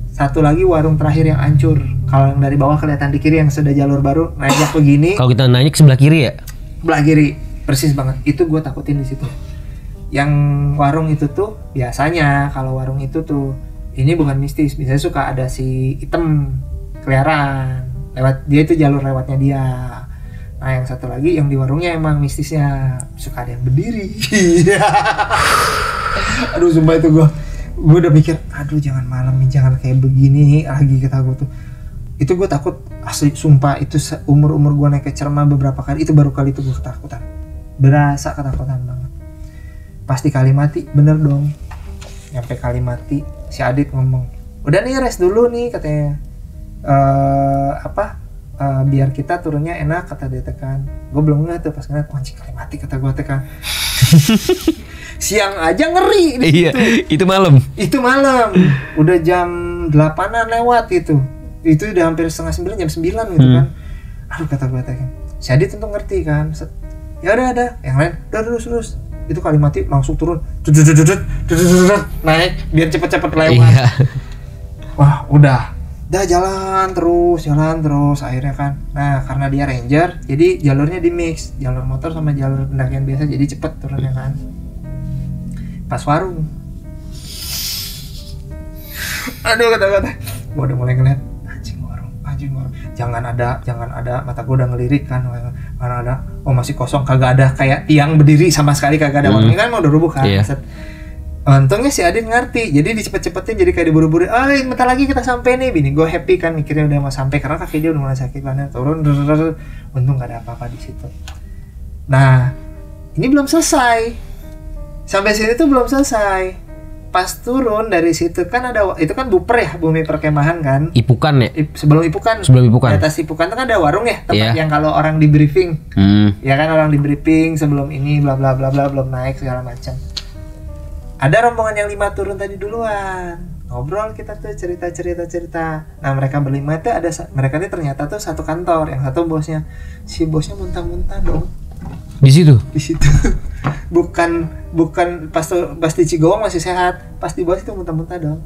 Satu lagi warung terakhir yang hancur. Kalau yang dari bawah kelihatan di kiri yang sudah jalur baru naik begini. Kalau kita naik sebelah kiri ya? Sebelah kiri. Persis banget. Itu gua takutin di situ. Yang warung itu tuh biasanya kalau warung itu tuh ini bukan mistis, biasanya suka ada si item keliaran lewat, dia itu jalur lewatnya dia. Nah yang satu lagi yang di warungnya emang mistisnya suka ada yang berdiri. Aduh sumpah itu gue udah mikir, aduh jangan malam nih, jangan kayak begini lagi kata gue tuh. Itu gue takut asli sumpah, itu umur gue naik ke Cerma beberapa kali, itu baru kali itu gue ketakutan, berasa ketakutan banget. Pasti Kalimati, bener dong. Nyampe Kalimati, si Adit ngomong, udah nih rest dulu nih katanya. Biar kita turunnya enak kata dia tekan. Gue belum ngeliat tuh pas ngeliat, anjing Kalimati kata gue tekan. Siang aja ngeri. Iya, itu malam. Udah jam 8-an lewat gitu. Itu udah hampir setengah 9, jam 9 gitu kan. Aduh kata gue tekan. Si Adit tentu ngerti kan. Ya udah ada, yang lain udah terus. Itu Kalimati langsung turun, naik biar cepet-cepet lewat. Iya. Wah udah jalan terus akhirnya kan. Nah karena dia ranger, jadi jalurnya di mix, jalur motor sama jalur pendakian biasa, jadi cepet turunnya kan. Pas warung, aduh kata-kata, gua udah mulai ngeliat anjing warung, jangan ada, mata gua udah ngelirik kan, mana ada, oh masih kosong, kagak ada kayak tiang berdiri sama sekali, kagak ada warungnya kan, mau udah rubuh kan. Untungnya si Adin ngerti, jadi dicepet-cepetin, jadi kayak diburu-buru. Bentar lagi kita sampai nih, bini gue happy kan, mikirnya udah mau sampai karena kaki dia udah mulai sakit banget. Turun, untung gak ada apa-apa di situ. Nah, ini belum selesai. Sampai sini tuh belum selesai. Pas turun dari situ kan ada, itu kan Buper ya, bumi perkemahan kan. Ipukan ya? Sebelum Ipukan. Di atas Ipukan tuh kan ada warung ya, tempat yang kalau orang di briefing. Ya kan orang di briefing sebelum ini bla bla bla bla belum naik segala macam. Ada rombongan yang 5 turun tadi duluan. Ngobrol kita tuh cerita. Nah, mereka berlima itu mereka ini ternyata tuh satu kantor, yang satu bosnya. Si bosnya muntah-muntah dong. Di situ. Bukan pas di Cigowong masih sehat. Pas di bos itu muntah-muntah dong.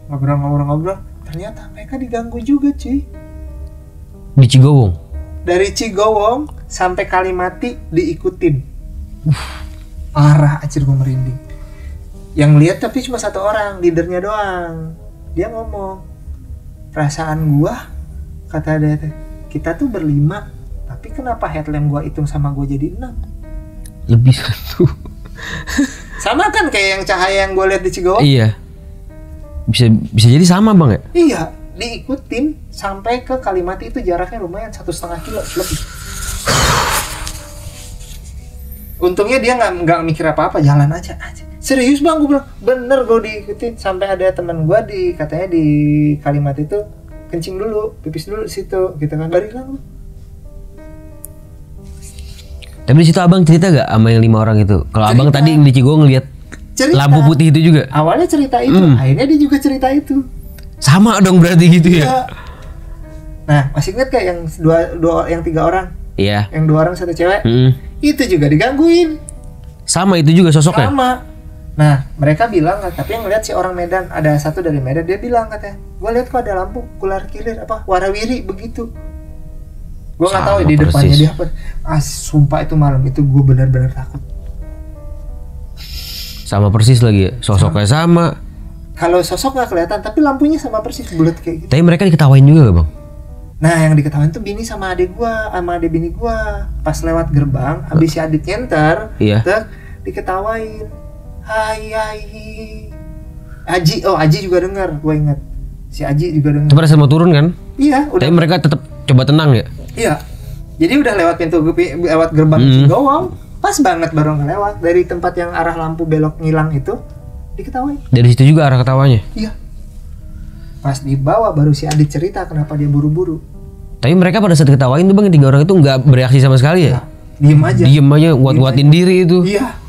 Ngobrol. Ternyata mereka diganggu juga, cuy. Di Cigowong. Dari Cigowong sampai Kalimati diikutin. Parah, anjir gue merinding. Yang lihat tapi cuma satu orang, leadernya doang. Dia ngomong, perasaan gua, kata dia, kita tuh berlima, tapi kenapa headlamp gua hitung sama gua jadi 6? Lebih satu. Sama kan kayak yang cahaya yang gua lihat di Cigowo? Iya. Bisa jadi sama bang ya? Iya, diikutin sampai ke Kalimati itu jaraknya lumayan 1,5 kilo lebih. Untungnya dia nggak mikir apa-apa, jalan aja. Serius bang, gue bilang bener, gue diikutin sampai ada teman gue katanya di Kalimati itu kencing dulu, pipis dulu di situ, gitu kan, balik lagi. Tapi di situ abang cerita gak sama yang 5 orang itu? Kalau abang tadi di Cigowo ngeliat lampu putih itu juga? Awalnya cerita itu, akhirnya dia juga cerita itu. Sama dong berarti gitu ya? Iya. Nah, masih ingat kayak yang yang 3 orang? Iya. Yang 2 orang 1 cewek? Itu juga digangguin. Sama itu juga sosoknya? Sama. Nah, mereka bilang, tapi yang ngeliat si orang Medan, ada satu dari Medan, dia bilang katanya, gue lihat kok ada lampu kular kilir apa warawiri begitu. Gue nggak tahu di depannya dia apa. Sumpah itu malam itu gue benar-benar takut. Sama persis lagi ya, sosoknya sama. Kalau sosok nggak kelihatan, tapi lampunya sama persis bulat kayak gitu. Tapi mereka diketawain juga gak bang? Nah, yang diketawain tuh bini sama adik gue, sama adik bini gue. Pas lewat gerbang, habis si adik nyenter, diketawain. Hai. Aji juga dengar, gue ingat. Si Aji juga dengar. Itu pada mau turun kan? Iya, udah. Tapi mereka tetap coba tenang ya? Iya. Jadi udah lewat lewat gerbang Cigowo, pas banget baru ngelewat dari tempat yang arah lampu belok ngilang itu, diketawain. Dari situ juga arah ketawanya? Iya. Pas dibawa baru si Adit cerita kenapa dia buru-buru. Tapi mereka pada saat ketawain tuh bang, 3 orang itu nggak bereaksi sama sekali ya? Diem aja, nguat-nguatin diri itu. Iya.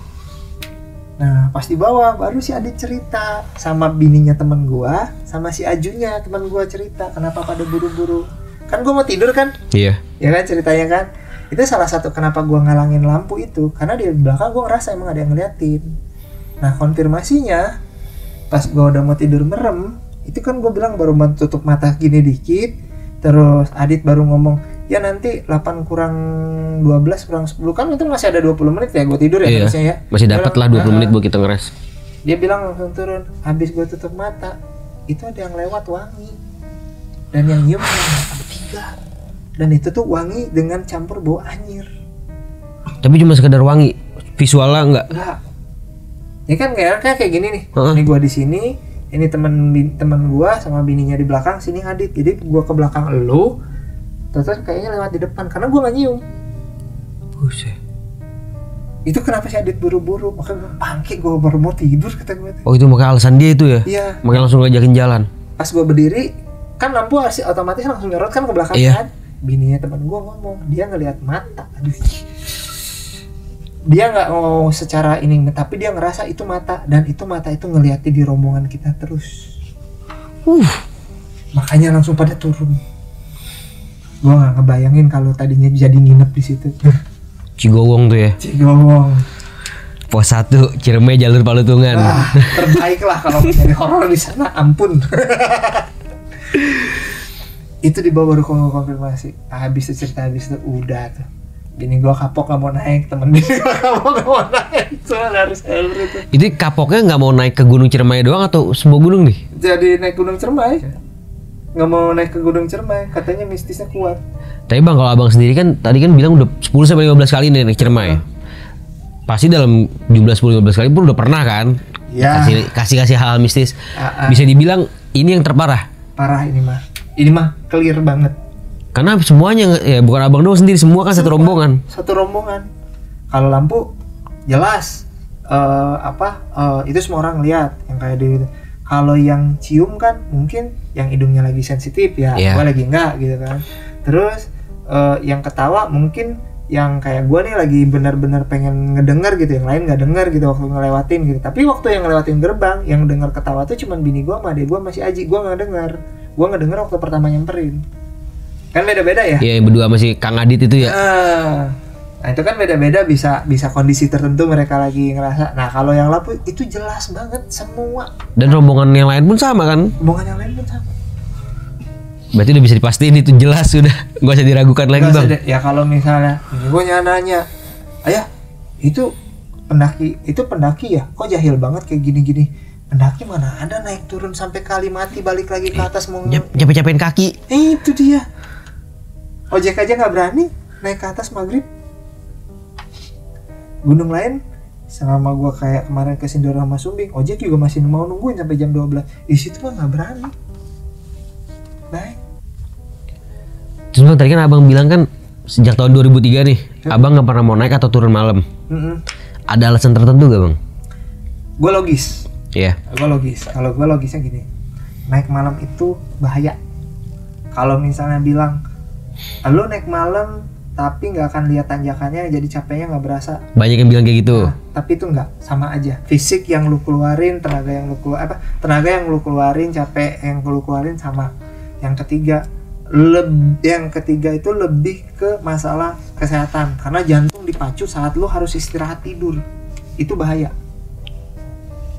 Nah, pas dibawa baru si Adit cerita sama bininya temen gua, sama si Ajunya temen gua cerita kenapa pada buru-buru. Kan gua mau tidur kan? Iya. Ya kan ceritanya kan? Itu salah satu kenapa gua ngalangin lampu itu, karena di belakang gua ngerasa emang ada yang ngeliatin. Nah, konfirmasinya pas gua udah mau tidur merem, itu kan gua bilang baru mau tutup mata gini dikit, terus Adit baru ngomong, ya nanti 8 kurang 12 kurang 10 kan itu masih ada 20 menit ya gue tidur ya harusnya ya. Masih dapat lah 20 menit buat kita ngeres. Dia bilang langsung turun, habis gue tutup mata, itu ada yang lewat wangi. Dan yang nyium ada 3. Dan itu tuh wangi dengan campur bau anyir. Tapi cuma sekedar wangi, visualnya enggak? Enggak. Ya kan kayak gini nih. Ini gue di sini, ini temen gue sama bininya di belakang, sini Adit. Jadi gue ke belakang elu, terus kayaknya lewat di depan karena gue nggak nyium. Buset. Itu kenapa si Adit buru-buru? Makanya gue bangkit, gue baru mau tidur kata gue. Oh itu makanya alasan dia itu ya? Iya. Makanya langsung ngajakin jalan. Pas gue berdiri, kan lampu otomatis langsung nyorot kan ke belakang kan. Bininya teman gue ngomong, dia ngelihat mata. Aduh. Dia nggak ngomong secara ini, tapi dia ngerasa itu mata, dan itu mata itu ngeliatin di rombongan kita terus. Makanya langsung pada turun. Gue nggak ngebayangin kalau tadinya jadi nginep di situ. Cigowong tuh ya? Cigowong. Pos 1, Ciremai jalur Palutungan. Terbaik lah kalau mencari horor di sana, ampun. Itu dibawa baru konfirmasi. Habis itu cerita habis itu udah tuh. Bini gue kapok gak mau naik, temen bini gue kapok gak mau naik. Soalnya harus jalur itu. Itu kapoknya nggak mau naik ke Gunung Ciremai doang atau semua gunung nih? Jadi naik Gunung Ciremai. Nggak mau naik ke Gunung Ciremai, katanya mistisnya kuat. Tapi bang kalau abang sendiri kan tadi kan bilang udah 10-15 kali nih naik Ciremai. Pasti dalam jumlah 10-15 kali pun udah pernah kan? Ya. Kasih hal-hal mistis. Bisa dibilang ini yang terparah. Parah ini mah. Ini mah clear banget. Karena semuanya ya bukan abang doang sendiri, semua kan satu rombongan. Satu rombongan. Kalau lampu jelas itu semua orang lihat yang kayak gitu. Kalau yang cium kan mungkin yang hidungnya lagi sensitif ya, gua lagi enggak gitu kan. Terus yang ketawa mungkin yang kayak gua nih lagi benar-benar pengen ngedenger gitu, yang lain nggak denger gitu waktu ngelewatin gitu. Tapi waktu yang ngelewatin gerbang, yang denger ketawa tuh cuman bini gua sama adek gua masih Aji. Gua nggak denger. Gua nggak denger waktu pertama nyamperin. Kan beda-beda ya? Iya, yang berdua masih Kang Adit itu ya. Nah itu kan beda-beda, bisa kondisi tertentu mereka lagi ngerasa. Nah kalau yang lampu itu jelas banget semua. Dan rombongan yang lain pun sama kan? Rombongan yang lain pun sama. Berarti udah bisa dipastiin itu jelas sudah, nggak usah diragukan lagi bang. Ya kalau misalnya gue nanya, ayah itu pendaki ya, kok jahil banget kayak gini-gini. Pendaki mana ada naik turun sampai Kalimati balik lagi ke atas mau capek-capekin kaki. Itu dia. Ojek aja nggak berani naik ke atas maghrib. Gunung lain selama gua kayak kemarin ke Sindoro sama Sumbing, ojek juga masih mau nungguin sampai jam 12. Di situ mah nggak berani. Baik. Terus bang, tadi kan abang bilang kan sejak tahun 2003 nih, abang nggak pernah mau naik atau turun malam. Ada alasan tertentu gak bang? Gue logis. Iya. Gue logis. Kalau gue logisnya gini, naik malam itu bahaya. Kalau misalnya bilang, lu naik malam tapi nggak akan lihat tanjakannya, jadi capeknya nggak berasa. Banyak yang bilang kayak gitu. Nah, tapi itu nggak, sama aja. Fisik yang lu keluarin, tenaga yang lu keluarin, capek yang lu keluarin sama. Yang ketiga itu lebih ke masalah kesehatan, karena jantung dipacu saat lu harus istirahat tidur. Itu bahaya.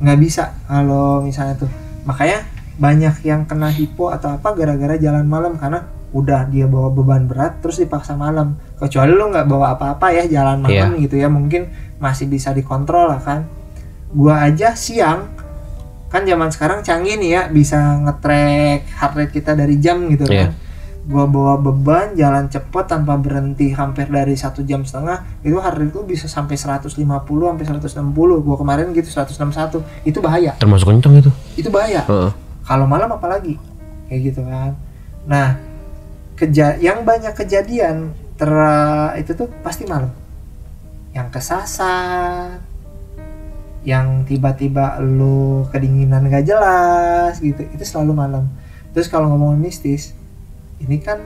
Nggak bisa kalau misalnya tuh. Makanya banyak yang kena hipo atau apa gara-gara jalan malam, karena udah dia bawa beban berat terus dipaksa malam. Kecuali lu nggak bawa apa-apa ya, jalan malam gitu ya, mungkin masih bisa dikontrol lah kan. Gua aja siang, kan zaman sekarang canggih nih ya, bisa nge-track heart rate kita dari jam gitu kan. Gua bawa beban, jalan cepet tanpa berhenti hampir dari 1,5 jam, itu heart rate itu bisa sampai 150 sampai 160. Gua kemarin gitu 161. Itu bahaya. Termasuk kenceng itu. Itu bahaya. Kalau malam apalagi kayak gitu kan. Nah, yang banyak kejadian itu tuh pasti malam. Yang kesasar, yang tiba-tiba lu kedinginan gak jelas gitu, itu selalu malam. Terus kalau ngomong mistis, ini kan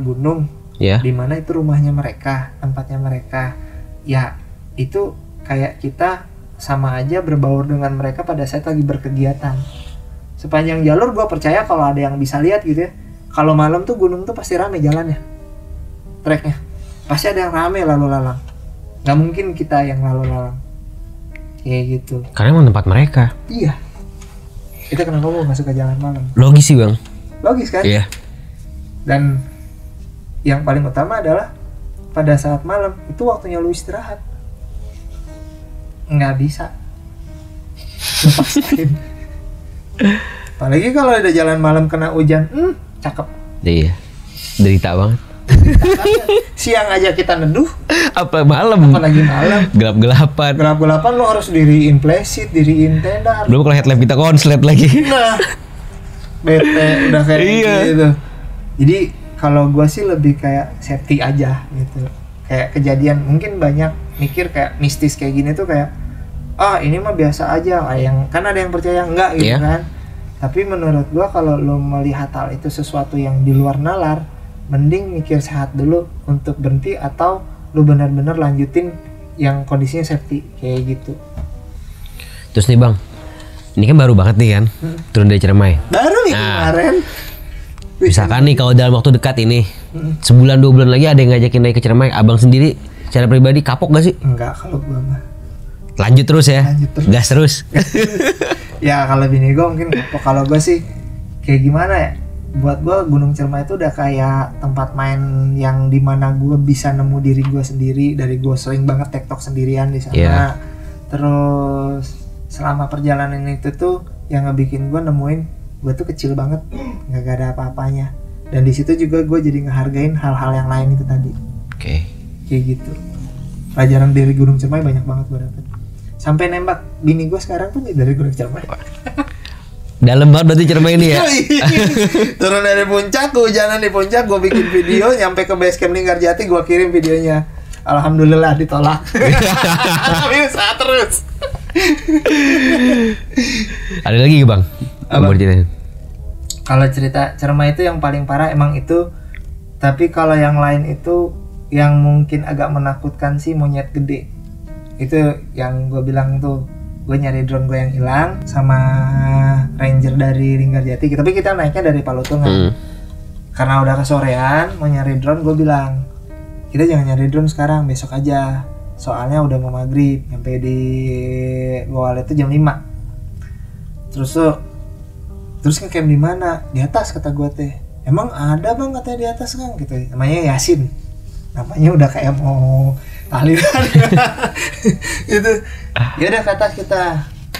gunung, di mana itu rumahnya mereka, tempatnya mereka. Ya itu kayak kita sama aja berbaur dengan mereka pada saat lagi berkegiatan. Sepanjang jalur gue percaya kalau ada yang bisa lihat gitu ya, kalau malam tuh gunung tuh pasti rame jalannya, treknya pasti ada yang rame lalu lalang. Gak mungkin kita yang lalu lalang kayak gitu, karena emang tempat mereka. Iya, kita kenapa mau masuk ke jalan malam? Logis sih bang. Logis kan? Iya. Dan yang paling utama adalah pada saat malam itu waktunya lu istirahat. Nggak bisa lepasin. Apalagi kalau ada jalan malam kena hujan, cakep. Iya, derita banget. Siang aja kita neduh, apa malam? Apalagi malam. Gelap-gelapan lo harus diriin playseat, diriin tenda. Belum kalau headlamp kita konslet lagi. Nah, bete udah kayak gitu. Jadi kalau gue sih lebih kayak safety aja gitu. Kayak kejadian mungkin banyak mikir kayak mistis kayak gini tuh kayak ini mah biasa aja. Yang kan ada yang percaya enggak gitu kan. Tapi menurut gue kalau lo melihat hal itu sesuatu yang di luar nalar, mending mikir sehat dulu untuk berhenti, atau lu benar-benar lanjutin yang kondisinya safety kayak gitu. Terus nih bang, ini kan baru banget nih kan, turun dari Ciremai. Baru nih kemarin. Misalkan nih kalau dalam waktu dekat ini, sebulan 2 bulan lagi ada yang ngajakin naik ke Ciremai, abang sendiri secara pribadi kapok gak sih? Enggak, kalau gua mah. Lanjut terus ya? Gas terus? Ya kalau bini gua mungkin kapok. Kalau gua sih kayak gimana ya? Buat gue Gunung Ciremai itu udah kayak tempat main yang dimana gue bisa nemu diri gue sendiri. Dari gue sering banget TikTok sendirian di sana. Terus selama perjalanan itu tuh yang ngebikin gue nemuin gue tuh kecil banget, nggak ada apa-apanya. Dan di situ juga gue jadi ngehargain hal-hal yang lain itu tadi. Kayak gitu. Pelajaran dari Gunung Ciremai banyak banget gue dapet. Sampai nembak bini gue sekarang pun dari Gunung Ciremai. Dalam banget berarti Ciremai ini ya. Turun dari puncak, hujanan di puncak, gue bikin video, nyampe ke base camp Linggarjati, gue kirim videonya. Alhamdulillah ditolak. Tapi usaha terus. Ada lagi bang? Kalau cerita Ciremai itu yang paling parah emang itu. Tapi kalau yang lain itu yang mungkin agak menakutkan sih monyet gede. Itu yang gue bilang tuh, gue nyari drone gue yang hilang sama ranger dari Linggarjati, tapi kita naiknya dari Palutungan. Karena udah kesorean mau nyari drone, gue bilang kita jangan nyari drone sekarang, besok aja, soalnya udah mau maghrib. Nyampe di Goale itu jam 5. Terus ngecamp di mana? Di atas kata gue teh. Emang ada bang katanya di atas kan gitu. Namanya Yasin. namanya udah kayak mau tahlilan. Itu ya udah ke atas kita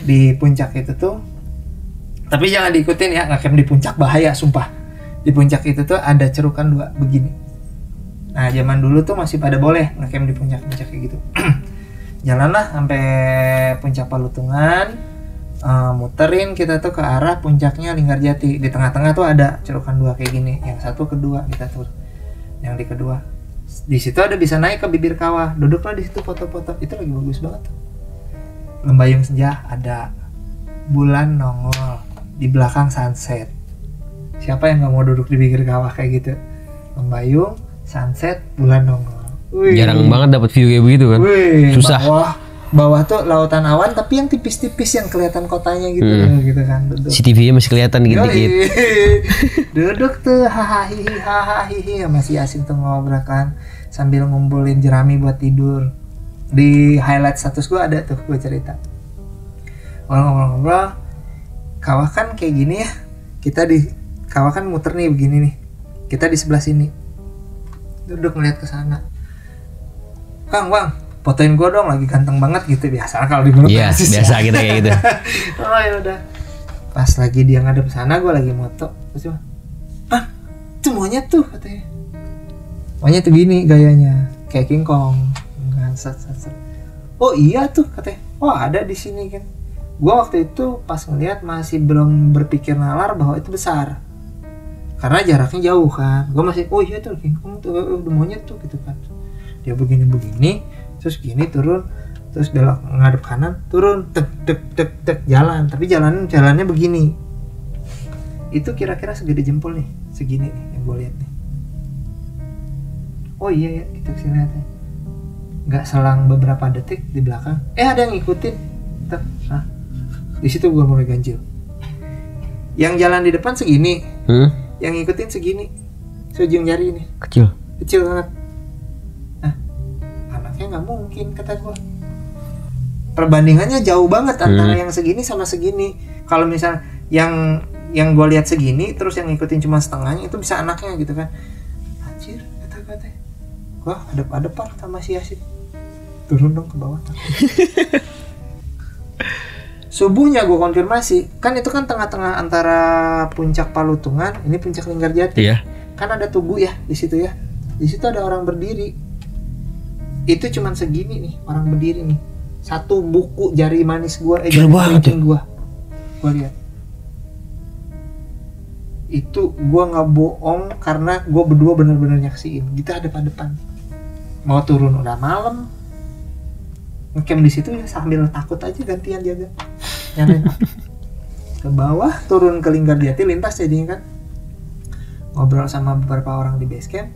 di puncak itu tuh, tapi jangan diikutin ya, ngecamp di puncak bahaya sumpah. Di puncak itu tuh ada cerukan 2 begini. Nah zaman dulu tuh masih pada boleh ngecamp di puncak-puncak kayak gitu. Jalanlah sampai puncak Palutungan, muterin kita tuh ke arah puncaknya Linggarjati. Di tengah-tengah tuh ada cerukan 2 kayak gini, yang satu kedua kita tuh, yang di kedua di situ ada bisa naik ke bibir kawah, duduklah di situ foto-foto, itu lagi bagus banget tuh. Lembayung senja, ada bulan nongol di belakang sunset. Siapa yang nggak mau duduk di bibir kawah kayak gitu? Lembayung, sunset, bulan nongol. Wih. Jarang banget dapat view kayak begitu kan. Wih, susah. Bawah tuh lautan awan tapi yang tipis-tipis yang kelihatan kotanya gitu, gitu kan. Duduk. CCTV-nya masih kelihatan dikit-dikit. Duduk tuh hahaha sama si Yasin tuh ngobrol kan sambil ngumpulin jerami buat tidur. Di highlight status gue ada tuh, gue cerita. Ngobrol-ngobrol, kawah kan kayak gini ya. Kita di kawah kan muter nih begini nih. Kita di sebelah sini. Duduk ngeliat ke sana. Bang, fotoin gue dong, lagi ganteng banget gitu. Biasa kalau di gunung. Iya, biasa kita kayak gitu. Oh ya udah. Pas lagi dia ngadep sana, gue lagi moto. Terus cuma, itu monyet tuh katanya. Monyet tuh gini gayanya, kayak King Kong. Set. Oh iya tuh katanya. Oh ada di sini kan. Gue waktu itu pas ngeliat masih belum berpikir nalar bahwa itu besar. Karena jaraknya jauh kan. Gue masih, oh iya tuh King Kong tuh, udah monyet tuh gitu kan. Dia begini, terus gini turun, terus belok ngadep kanan, turun, tek jalan, tapi jalannya begini. Itu kira-kira segede jempol nih, segini nih yang gue lihat nih. Oh iya ya, itu sini lihatnya. Nggak selang beberapa detik di belakang, ada yang ngikutin. Nah, di situ gue mulai ganjil. Yang jalan di depan segini, yang ngikutin segini, seujung jari ini. Kecil banget. Nggak mungkin kata gue, perbandingannya jauh banget antara yang segini sama segini. Kalau misal yang gue lihat segini terus yang ngikutin cuma setengahnya, itu bisa anaknya gitu kan. Anjir kata gue, adep-adepan sama si Yasin, turun dong ke bawah. Subuhnya gue konfirmasi, kan itu kan tengah-tengah antara puncak Palutungan, ini puncak Linggarjati. Iya. Kan ada tugu ya di situ ya. Di situ ada orang berdiri. Itu cuman segini nih orang berdiri nih, satu buku jari manis gue, jari kelingking gue lihat. Itu gue nggak bohong karena gue berdua bener-bener nyaksiin. Kita depan mau turun udah malam, ngecamp di situ ya sambil takut aja gantian jaga. Nyalain ke bawah, turun ke Linggarjati, lintas jadinya kan. Ngobrol sama beberapa orang di base camp,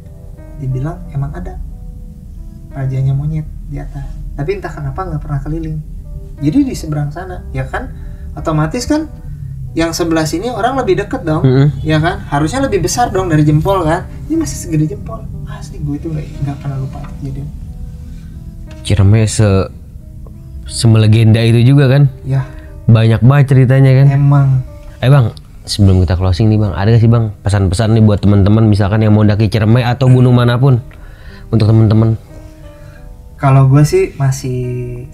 dibilang emang ada rajanya monyet di atas, tapi entah kenapa nggak pernah keliling. Jadi di seberang sana ya kan, otomatis kan yang sebelah sini orang lebih deket dong, ya kan, harusnya lebih besar dong dari jempol kan. Ini masih segede jempol. Asli gue itu nggak pernah lupa kejadian. Ciremai semelegenda itu juga kan. Ya, banyak banget ceritanya kan. Emang. Bang, sebelum kita closing nih bang, ada gak sih bang pesan-pesan nih buat teman-teman misalkan yang mau mendaki Ciremai atau gunung manapun untuk teman-teman? Kalau gue sih masih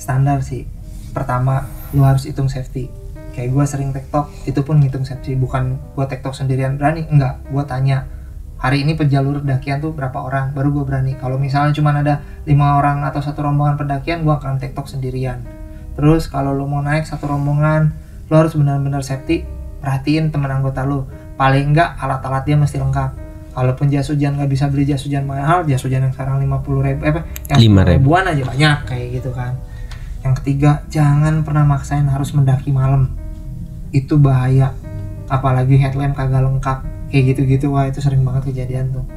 standar sih. Pertama, lu harus hitung safety. Kayak gue sering tektok, itu pun ngitung safety. Bukan gue tektok sendirian berani, enggak. Gue tanya, hari ini pejalur pendakian tuh berapa orang, baru gue berani. Kalau misalnya cuma ada 5 orang atau satu rombongan pendakian, gue akan tektok sendirian. Terus kalau lu mau naik satu rombongan, lu harus benar-benar safety. Perhatiin teman anggota lu. Paling enggak alat-alat dia mesti lengkap. Kalaupun jas hujan nggak bisa beli jas hujan mahal, jas hujan yang sekarang 50.000, yang 5.000-an aja banyak kayak gitu kan. Yang ketiga, jangan pernah maksain harus mendaki malam, itu bahaya. Apalagi headlamp kagak lengkap, kayak gitu-gitu, wah itu sering banget kejadian tuh.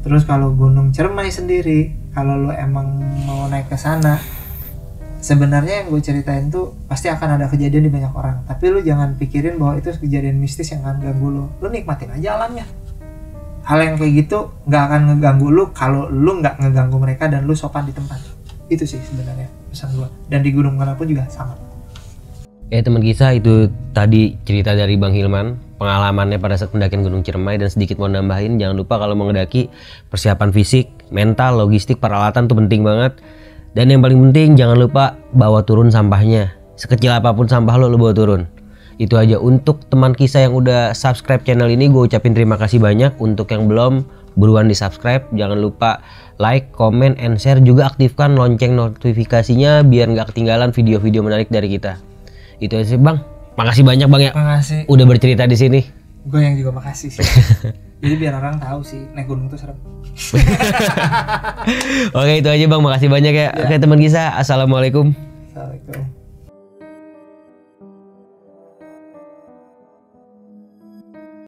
Terus kalau Gunung Ciremai sendiri, kalau lo emang mau naik ke sana, sebenarnya yang gue ceritain tuh pasti akan ada kejadian di banyak orang. Tapi lo jangan pikirin bahwa itu kejadian mistis yang akan ganggu lo. Lo nikmatin aja alamnya. Hal yang kayak gitu nggak akan ngeganggu lu kalau lu nggak ngeganggu mereka dan lu sopan di tempat. Itu sih sebenarnya pesan gua. Dan di gunung manapun juga sama. Teman kisah, itu tadi cerita dari Bang Hilman pengalamannya pada saat pendakian Gunung Ciremai, dan sedikit mau nambahin, jangan lupa kalau mau ngedaki persiapan fisik, mental, logistik, peralatan tuh penting banget. Dan yang paling penting jangan lupa bawa turun sampahnya. Sekecil apapun sampah lo bawa turun. Itu aja untuk teman kisah yang udah subscribe channel ini, gue ucapin terima kasih banyak. Untuk yang belum, buruan di subscribe, jangan lupa like, comment, and share, juga aktifkan lonceng notifikasinya biar nggak ketinggalan video-video menarik dari kita. Itu aja sih Bang, makasih banyak Bang ya. Makasih. Udah bercerita di sini. Gue yang juga makasih sih. Jadi biar orang tahu sih naik gunung tuh serem. Oke itu aja Bang, makasih banyak ya. Oke teman kisah, assalamualaikum. Assalamualaikum.